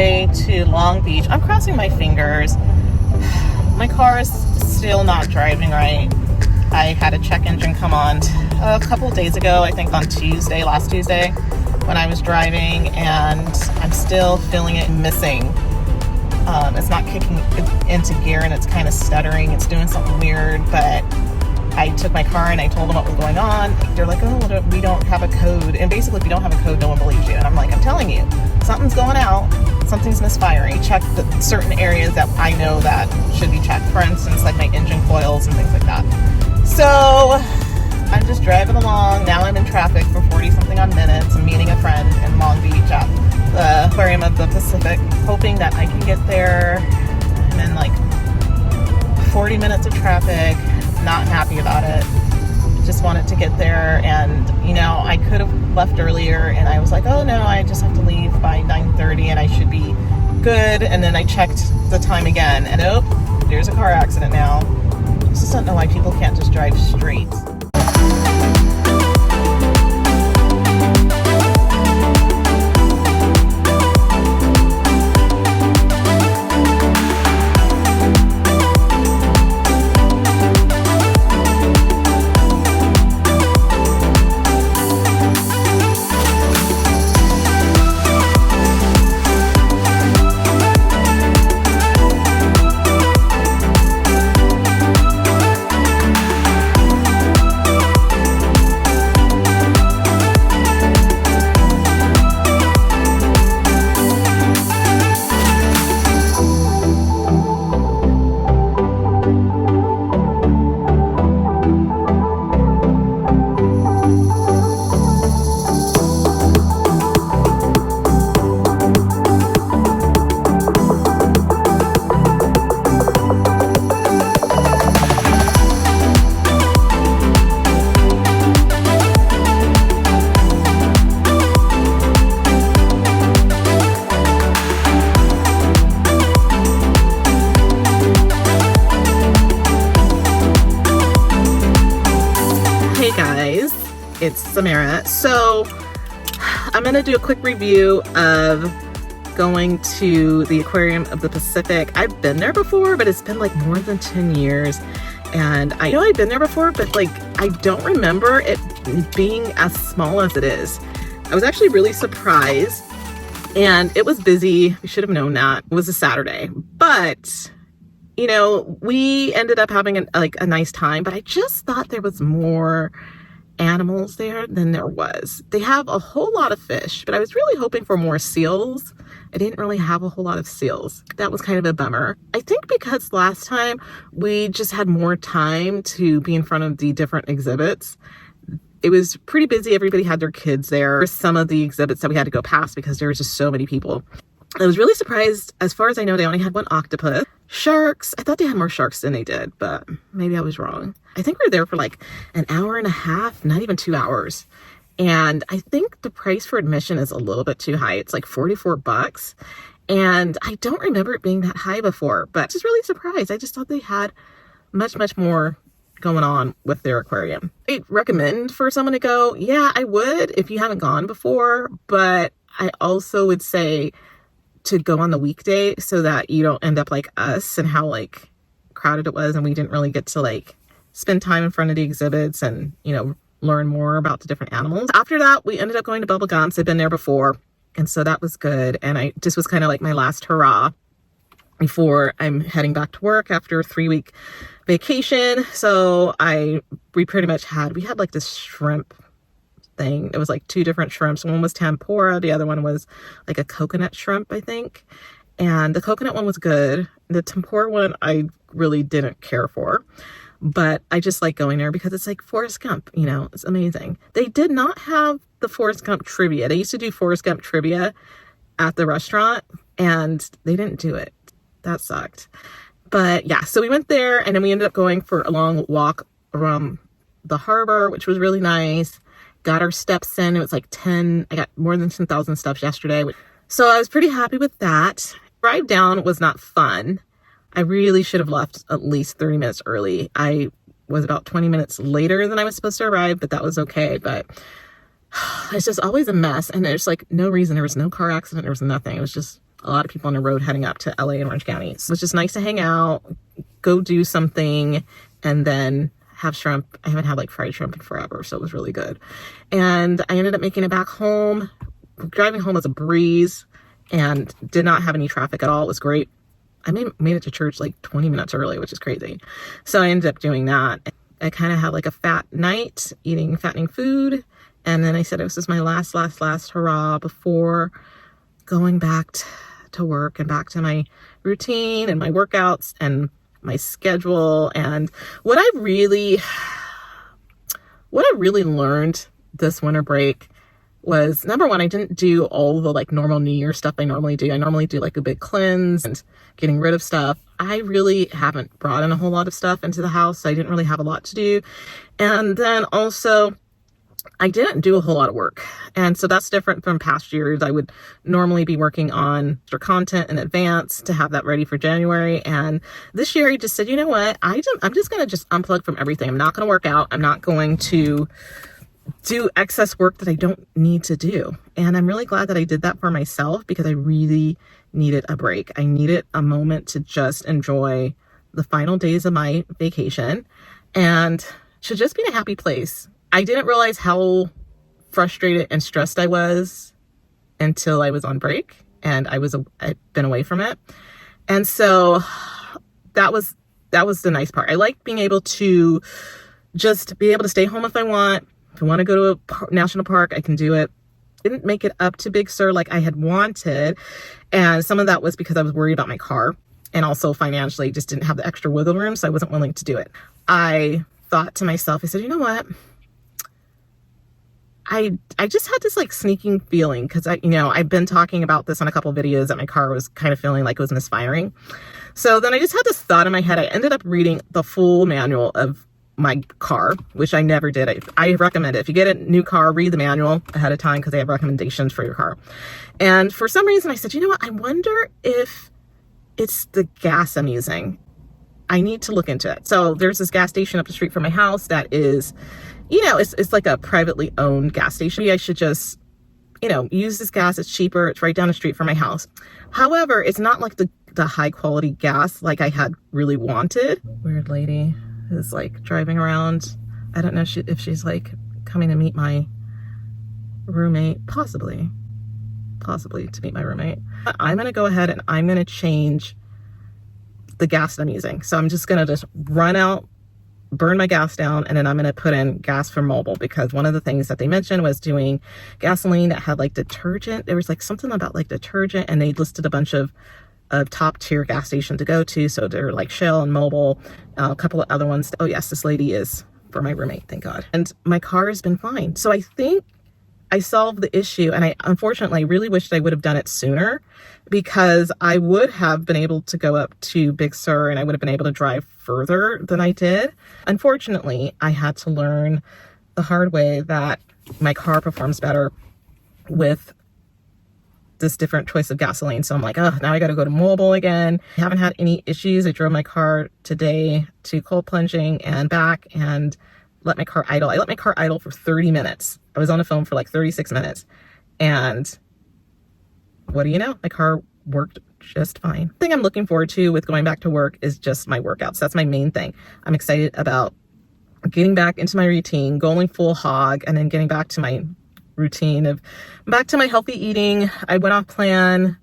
way to Long Beach. I'm crossing my fingers. My car is still not driving right. I had a check engine come on a couple of days ago, I think on Tuesday, last Tuesday, when I was driving, and I'm still feeling it missing. It's not kicking into gear, and it's kind of stuttering. It's doing something weird, but I took my car and I told them what was going on. They're like, oh, we don't have a code. And basically, if you don't have a code, no one believes you. And I'm like, I'm telling you, something's going out. Something's misfiring. Check the certain areas that I know that should be checked. For instance, like my engine coils and things like that. So I'm just driving along. Now I'm in traffic for 40-something on minutes. I'm meeting a friend in Long Beach at the Aquarium of the Pacific, hoping that I can get there. I'm in like 40 minutes of traffic. Not happy about it. Just wanted to get there, and you know, I could have left earlier, and I was like, oh no, I just have to leave by 9:30 and I should be good. And then I checked the time again, and oh, there's a car accident now. I just don't know why people can't just drive straight. It's Samara. So I'm going to do a quick review of going to the Aquarium of the Pacific. I've been there before, but it's been like more than 10 years. And I know I've been there before, but like I don't remember it being as small as it is. I was actually really surprised, and it was busy. We should have known that. It was a Saturday, but you know, we ended up having a nice time, but I just thought there was more animals there than there was. They have a whole lot of fish, but I was really hoping for more seals. I didn't really have a whole lot of seals. That was kind of a bummer. I think because last time we just had more time to be in front of the different exhibits. It was pretty busy. Everybody had their kids there. Some of the exhibits that we had to go past because there was just so many people. I was really surprised. As far as I know, they only had one octopus. Sharks. I thought they had more sharks than they did, but maybe I was wrong. I think we were there for like an hour and a half, not even 2 hours. And I think the price for admission is a little bit too high. It's like $44. And I don't remember it being that high before, but I'm just really surprised. I just thought they had much, much more going on with their aquarium. I'd recommend for someone to go. Yeah, I would if you haven't gone before, but I also would say to go on the weekday so that you don't end up like us and how like crowded it was, and we didn't really get to like spend time in front of the exhibits and, you know, learn more about the different animals. After that, we ended up going to Bubble Gumps. I'd been there before, and so that was good. And I just was kind of like my last hurrah before I'm heading back to work after a 3-week vacation. So we pretty much we had like this shrimp thing. It was like 2 different shrimps. One was tempura. The other one was like a coconut shrimp, I think. And the coconut one was good. The tempura one, I really didn't care for. But I just like going there because it's like Forrest Gump, you know, it's amazing. They did not have the Forrest Gump trivia. They used to do Forrest Gump trivia at the restaurant, and they didn't do it. That sucked. But yeah, so we went there, and then we ended up going for a long walk around the harbor, which was really nice. Got our steps in. It was like I got more than 10,000 steps yesterday. So I was pretty happy with that. Drive down was not fun. I really should have left at least 30 minutes early. I was about 20 minutes later than I was supposed to arrive, but that was okay. But it's just always a mess. And there's like no reason. There was no car accident. There was nothing. It was just a lot of people on the road heading up to LA and Orange County. So it's just nice to hang out, go do something, and then have shrimp. I haven't had like fried shrimp in forever, so it was really good. And I ended up making it back home. Driving home was a breeze and did not have any traffic at all. It was great. I made it to church like 20 minutes early, which is crazy. So I ended up doing that. I kind of had like a fat night, eating fattening food. And then I said, this is my last hurrah before going back to work and back to my routine and my workouts and my schedule. And what I really learned this winter break was, number one, I didn't do all the like normal New Year stuff I normally do. I normally do like a big cleanse and getting rid of stuff. I really haven't brought in a whole lot of stuff into the house. So I didn't really have a lot to do. And then also, I didn't do a whole lot of work. And so that's different from past years. I would normally be working on extra content in advance to have that ready for January. And this year I just said, you know what? I'm just going to just unplug from everything. I'm not going to work out. I'm not going to do excess work that I don't need to do. And I'm really glad that I did that for myself, because I really needed a break. I needed a moment to just enjoy the final days of my vacation and to just be in a happy place. I didn't realize how frustrated and stressed I was until I was on break and I'd been away from it. And so that was the nice part. I like being able to just be able to stay home if I want. If I want to go to a national park, I can do it. Didn't make it up to Big Sur like I had wanted. And some of that was because I was worried about my car, and also financially just didn't have the extra wiggle room. So I wasn't willing to do it. I thought to myself, I said, you know what? I just had this like sneaking feeling, because I've been talking about this on a couple of videos, that my car was kind of feeling like it was misfiring. So then I just had this thought in my head. I ended up reading the full manual of my car, which I never did. I recommend it. If you get a new car, read the manual ahead of time, because they have recommendations for your car. And for some reason I said, you know what? I wonder if it's the gas I'm using. I need to look into it. So there's this gas station up the street from my house that is, it's like a privately owned gas station. Maybe I should just, use this gas. It's cheaper. It's right down the street from my house. However, it's not like the high quality gas like I had really wanted. Weird lady is like driving around. I don't know if she's like coming to meet my roommate, possibly to meet my roommate. I'm going to go ahead and I'm going to change the gas that I'm using. So I'm just going to just run out, burn my gas down, and then I'm going to put in gas from Mobil, because one of the things that they mentioned was doing gasoline that had like detergent. There was like something about like detergent, and they listed a bunch of top tier gas station to go to. So they're like Shell and Mobil, a couple of other ones. Oh yes, this lady is for my roommate, thank God. And my car has been fine. So I think I solved the issue, and I unfortunately really wished I would have done it sooner, because I would have been able to go up to Big Sur and I would have been able to drive further than I did. Unfortunately, I had to learn the hard way that my car performs better with this different choice of gasoline. So I'm like, oh, now I got to go to Mobil again. I haven't had any issues. I drove my car today to cold plunging and back and let my car idle. I let my car idle for 30 minutes. I was on the phone for like 36 minutes. And what do you know? My car worked just fine. The thing I'm looking forward to with going back to work is just my workouts. That's my main thing. I'm excited about getting back into my routine, going full hog, and then getting back to my routine of back to my healthy eating. I went off plan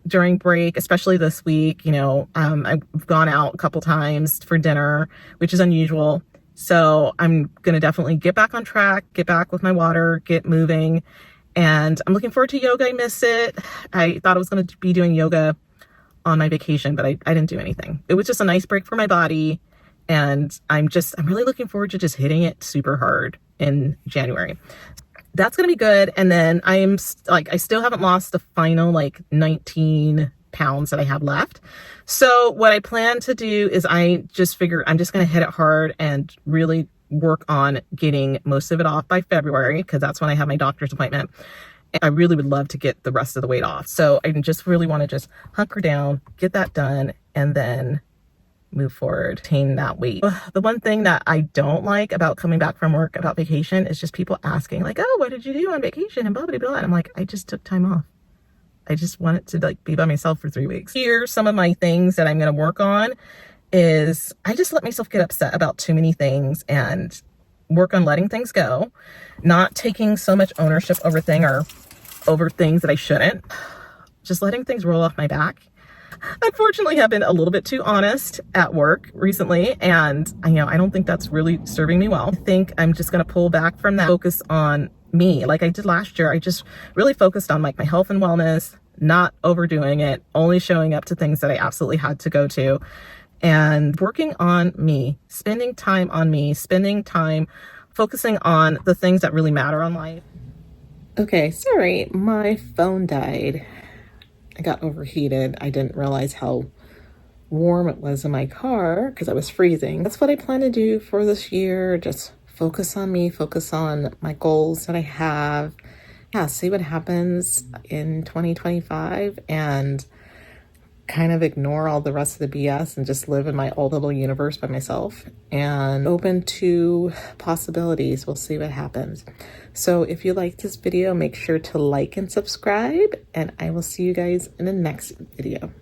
during break, especially this week. I've gone out a couple times for dinner, which is unusual. So I'm going to definitely get back on track, get back with my water, get moving. And I'm looking forward to yoga. I miss it. I thought I was going to be doing yoga on my vacation, but I didn't do anything. It was just a nice break for my body. And I'm really looking forward to just hitting it super hard in January. That's going to be good. And then I still haven't lost the final 19 pounds that I have left. So what I plan to do is I just figure I'm just going to hit it hard and really work on getting most of it off by February, because that's when I have my doctor's appointment. And I really would love to get the rest of the weight off. So I just really want to just hunker down, get that done, and then move forward, attain that weight. The one thing that I don't like about coming back from work, about vacation, is just people asking like, oh, what did you do on vacation? And blah, blah, blah. And I'm like, I just took time off. I just want it to like be by myself for 3 weeks. Here, some of my things that I'm going to work on is I just let myself get upset about too many things and work on letting things go, not taking so much ownership over over things that I shouldn't, just letting things roll off my back. Unfortunately, I've been a little bit too honest at work recently, and I don't think that's really serving me well. I think I'm just going to pull back from that, focus on me like I did last year. I just really focused on like my health and wellness, not overdoing it, only showing up to things that I absolutely had to go to, and working on me, spending time on me, spending time focusing on the things that really matter in life. Okay, sorry, my phone died. I got overheated. I didn't realize how warm it was in my car because I was freezing. That's what I plan to do for this year. Just focus on me, focus on my goals that I have. Yeah, see what happens in 2025 and kind of ignore all the rest of the BS and just live in my old little universe by myself and open to possibilities. We'll see what happens. So if you like this video, make sure to like and subscribe, and I will see you guys in the next video.